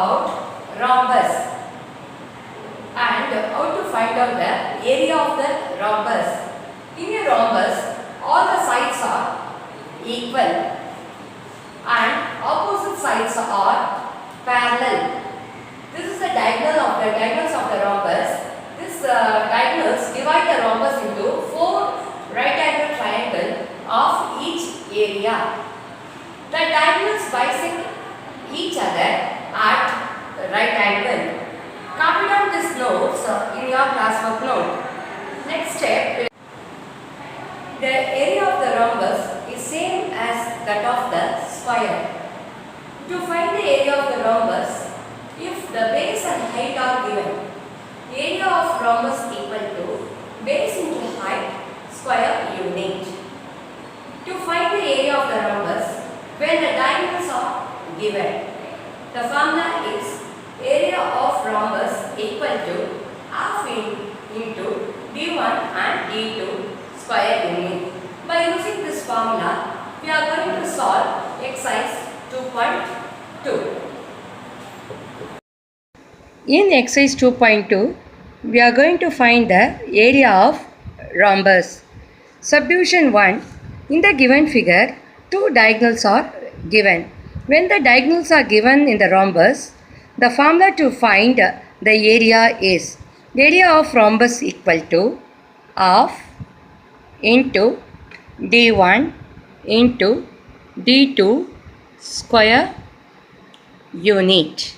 about rhombus and how to find out the area of the rhombus. In a rhombus, all the sides are equal and opposite sides are parallel. This is the diagonals of the rhombus. This diagonals divide the rhombus into 4 right angle triangle of each area. The diagonals bisect each other at right angle. Copy down these notes in your classwork note. Next step, the area of the rhombus is same as that of the square. To find the area of the rhombus, if the base and height are given, area of rhombus equal to base into height square unit. To find the area of the rhombus, when the diagonals are given, the formula is area of rhombus equal to half into d1 and d2 square unit. By using this formula, we are going to solve exercise 2.2. In exercise 2.2, we are going to find the area of rhombus. Subdivision 1. In the given figure, 2 diagonals are given. When the diagonals are given in the rhombus, the formula to find the area is area of rhombus equal to half into d1 into d2 square unit.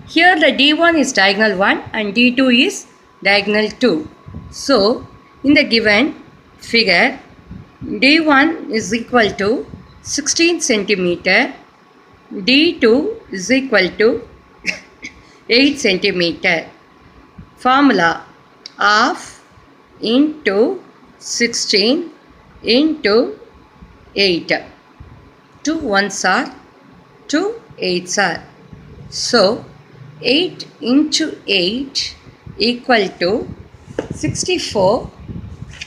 Here the d1 is diagonal 1 and d2 is diagonal 2. So, in the given figure, d1 is equal to 16 centimeter, d2 is equal to 8 centimeter. Formula half into 16 into 8. 2 ones are 2 8s are. So, 8 into 8 equal to 64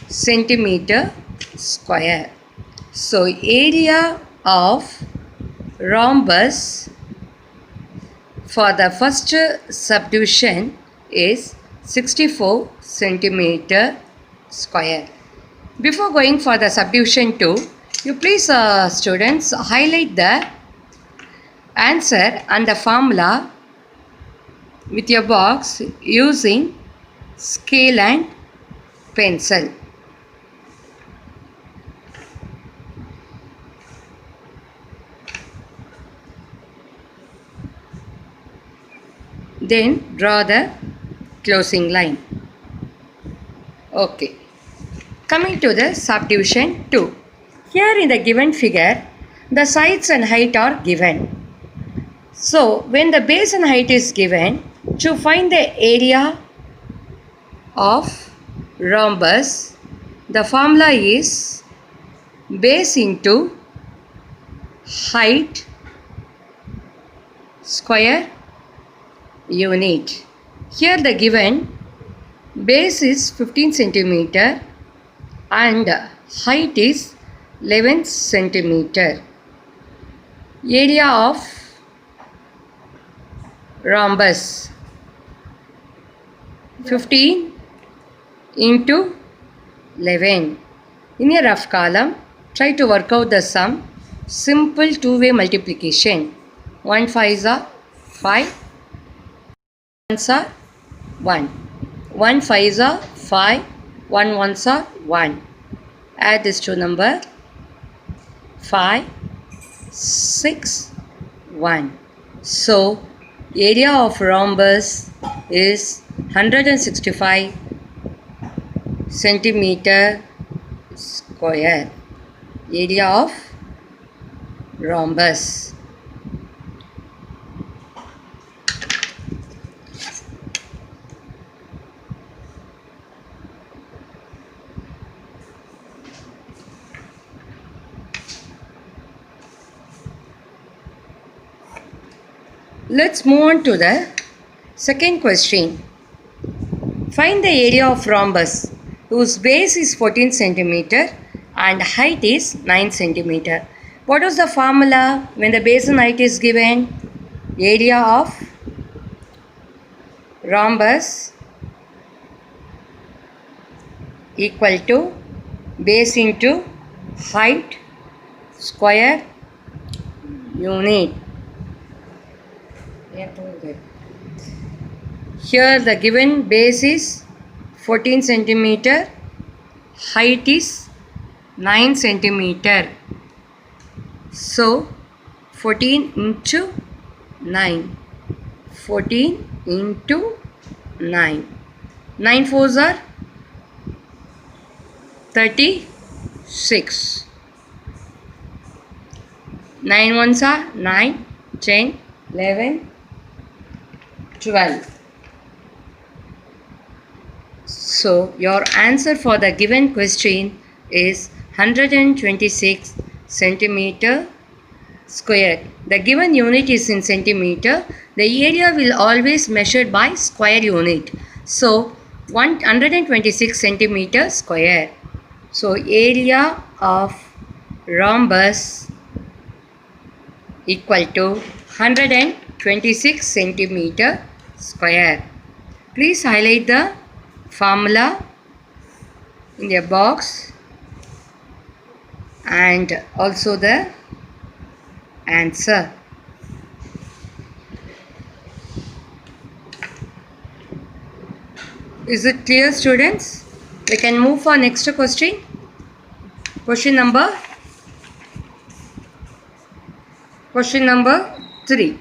centimeter square. So, area of rhombus for the first subdivision is 64 centimeter square. Before going for the subdivision 2, you please students highlight the answer and the formula with your box using scale and pencil. Then draw the closing line. Okay. Coming to the subdivision 2. Here in the given figure, the sides and height are given. So, when the base and height is given, to find the area of rhombus, the formula is base into height square unit. Here the given base is 15 centimeter and height is 11 centimeter. Area of rhombus 15 into 11. In a rough column, try to work out the sum. Simple two-way multiplication. 1 5s are 5, 1s are 1. 1 5s are 5, 1 1s are 1. Add this to number 5, 6, 1. So, area of rhombus is 165 centimeter square. Area of rhombus. Let's move on to the second question. Find the area of rhombus whose base is 14 centimeter and height is 9 centimeter. What is the formula when the base and height is given? Area of rhombus equal to base into height square unit. Here the given base is 14 centimeter, height is 9 centimeter. So 14 into 9. 14 into 9. 9 fours are 36. 9 ones are 9, 10, 11, 12. So your answer for the given question is 126 centimeter square. The given unit is in centimeter. The area will always measured by square unit. So 126 centimeter square. So area of rhombus equal to 126 centimeter square. Please highlight the formula in the box and also the answer. Is it clear, students? We can move for next question. Question number 3.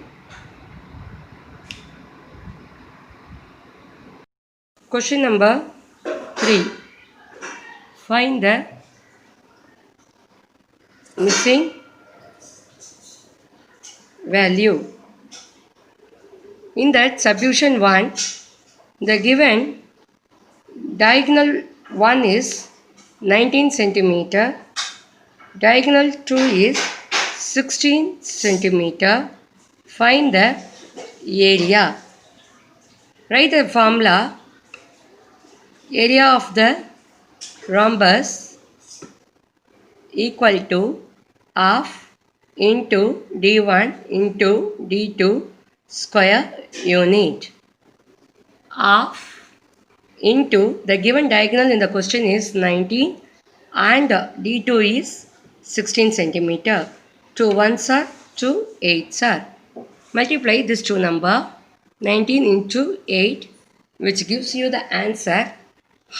Question number 3. Find the missing value. In that subdivision 1, the given diagonal 1 is 19 centimeter, diagonal 2 is 16 centimeter. Find the area. Write the formula. Area of the rhombus equal to half into d1 into d2 square unit. Half into the given diagonal in the question is 19 and d2 is 16 centimeter. 2 ones are 2 8s are. Multiply this two number 19 into 8, which gives you the answer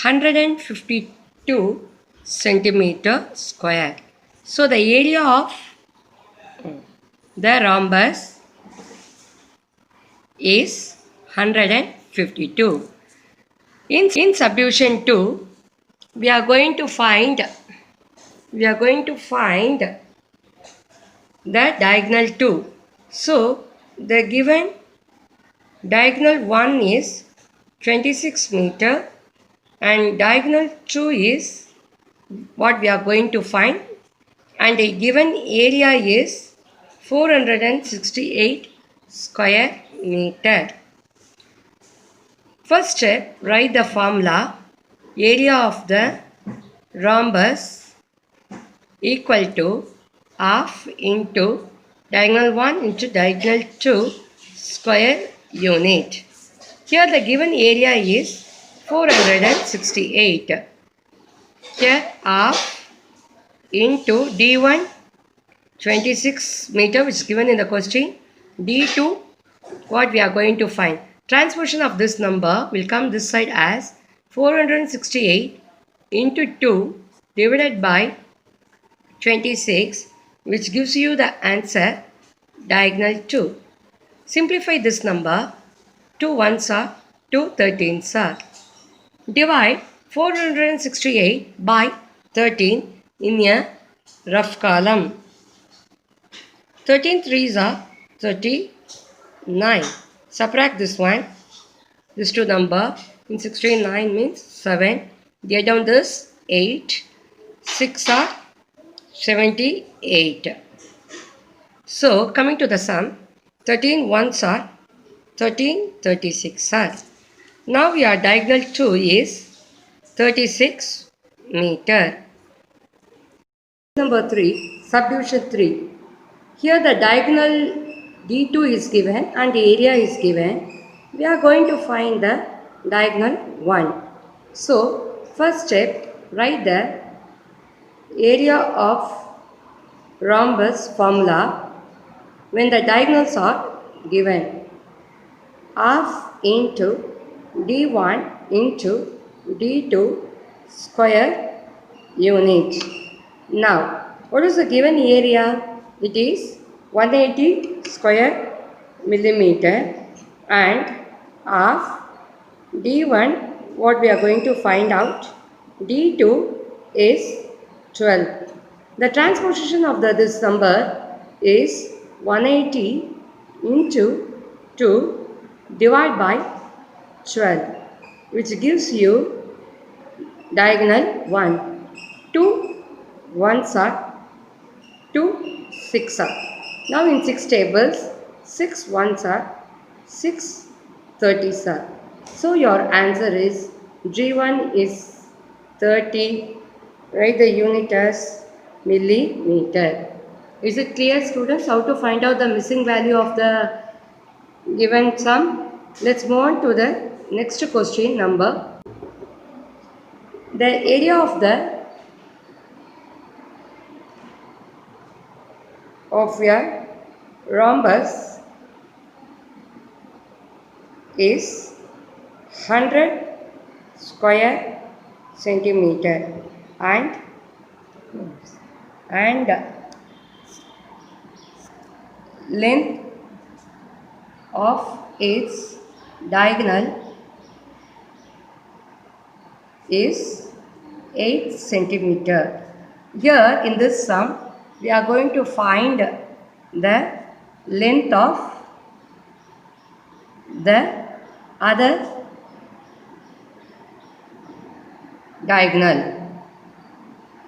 152 centimeter square. So the area of the rhombus is 152. In subdivision 2, we are going to find the diagonal 2. So the given diagonal 1 is 26 meter and diagonal 2 is what we are going to find, and the given area is 468 square meter. First step, write the formula. Area of the rhombus equal to half into diagonal 1 into diagonal 2 square unit. Here the given area is 468. Here half into d1 26 meter, which is given in the question. d2 what we are going to find. Transposition of this number will come this side as 468 into 2 divided by 26, which gives you the answer diagonal 2. Simplify this number. 2 ones are 2 13s are. Divide 468 by 13 in a rough column. 13 3s are 39. Subtract this one. This two number. In 69 means 7. Get down this 8. 6 are 78. So coming to the sum, 13 ones are 13 36 are. Now your diagonal 2 is 36 meter. Number 3, subdivision 3. Here the diagonal d2 is given and the area is given. we are going to find the diagonal 1. So, first step, write the area of rhombus formula when the diagonals are given. Half into d1 into d2 square unit. Now, what is the given area? It is 180 square millimeter, and half d1, what we are going to find out, d2 is 12. The transposition of this number is 180 into 2 divided by 12, which gives you diagonal 1. 2 ones are 2 6 are. Now in 6 tables, 6 ones are 6 30s are. So your answer is G1 is 30. Write the unit as millimeter. Is it clear, students, how to find out the missing value of the given sum? Let's move on to the next question number. The area of your rhombus is 100 square centimeter, and length of its diagonal is 8 centimeter. Here in this sum, we are going to find the length of the other diagonal.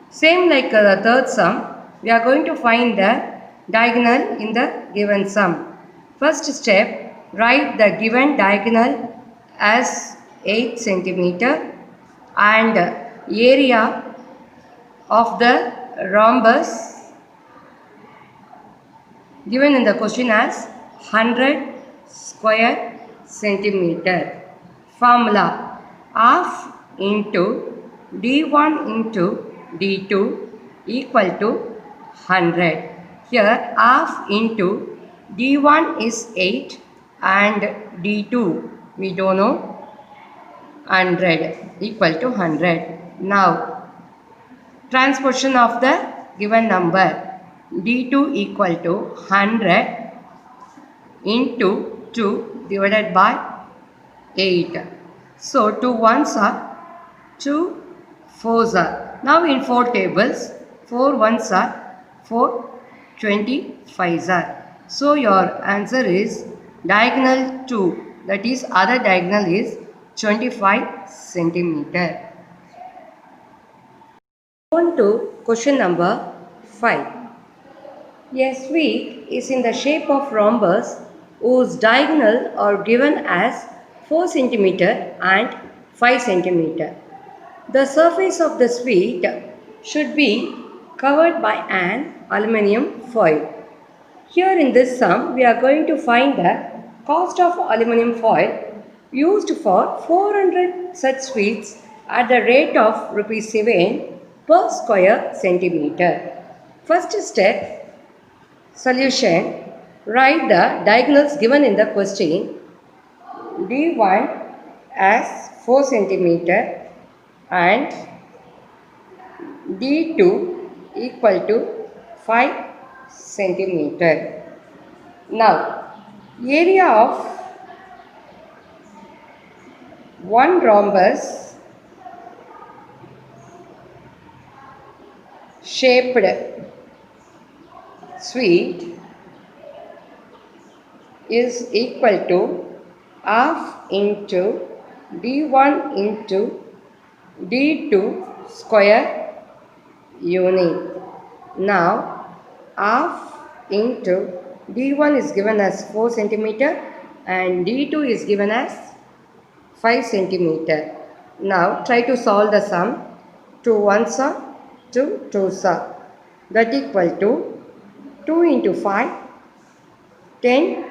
Same like the third sum, we are going to find the diagonal in the given sum. First step, write the given diagonal as 8 centimeter and area of the rhombus given in the question as 100 square centimeter. Formula, half into d1 into d2 equal to 100. Here half into d1 is 8 and d2 we don't know, 100 equal to 100. Now transposition of the given number, d2 equal to 100 into 2 divided by 8. So 2 ones are 2 fours are. Now in 4 tables, 4 ones are 4 25s are. So your answer is diagonal 2, that is other diagonal is 25 centimeter. On to question number 5. A sphere is in the shape of rhombus whose diagonal are given as 4 centimeter and 5 centimeter. The surface of the sphere should be covered by an aluminium foil. Here in this sum, we are going to find the cost of aluminium foil used for 400 such spheres at the rate of rupees 7 per square centimeter. First step, solution. Write the diagonals given in the question. D1 as 4 centimeter and D2 equal to 5 centimeter. Now, area of one rhombus shaped sphere is equal to half into d1 into d2 square unit. Now half into d1 is given as 4 centimeter and d2 is given as 5 centimeter. Now try to solve the sum. 2 ones are 2 twos are, that equal to 2 into 5 10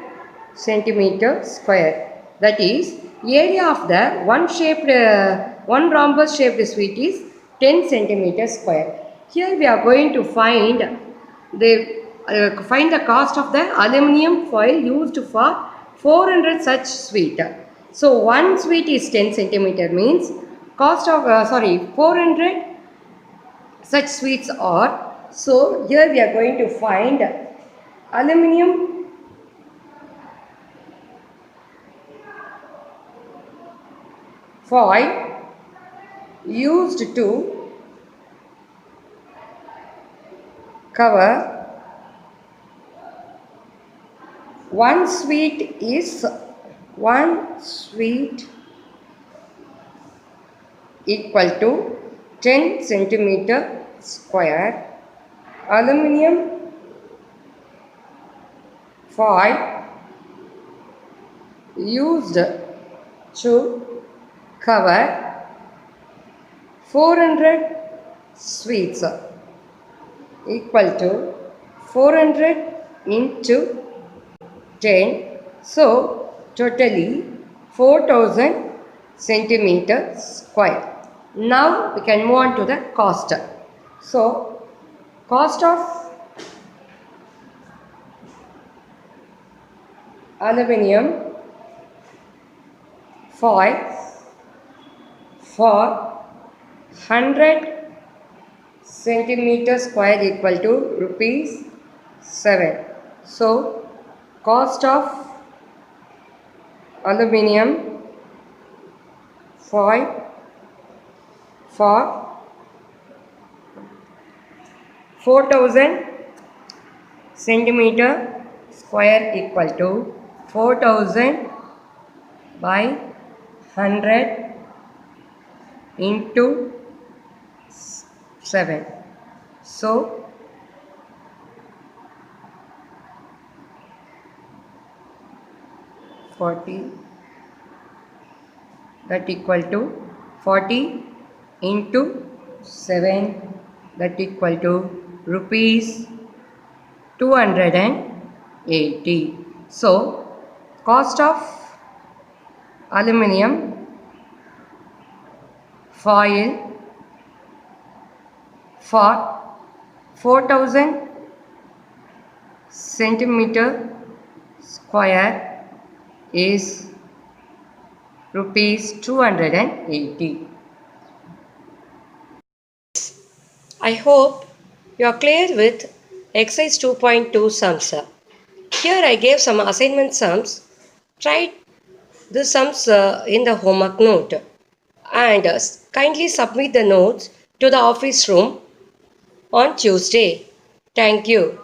centimeter square. That is, area of the one rhombus shaped sweet is 10 centimeters square. Here we are going to find the cost of the aluminum foil used for 400 such sweet. So one sweet is 10 centimeter means cost of 400 such sweets are. So here we are going to find aluminum foil used to cover one sweet equal to 10 centimeter square. Aluminum foil used to cover 400 sweets equal to 400 into 10. So totally 4000 centimeter square. Now we can move on to the cost. So cost of aluminum foil for 100 centimeter square equal to rupees 7. So cost of aluminum foil for 4000 centimeter square equal to 4000 by 100 into 7. So 40 that equal to 40 into 7 that equal to rupees 280. So cost of aluminum foil for 4000 centimeter square is rupees 280. I hope you are clear with exercise 2.2 sums. Here I gave some assignment sums. Try the sums in the homework note and kindly submit the notes to the office room on Tuesday. Thank you.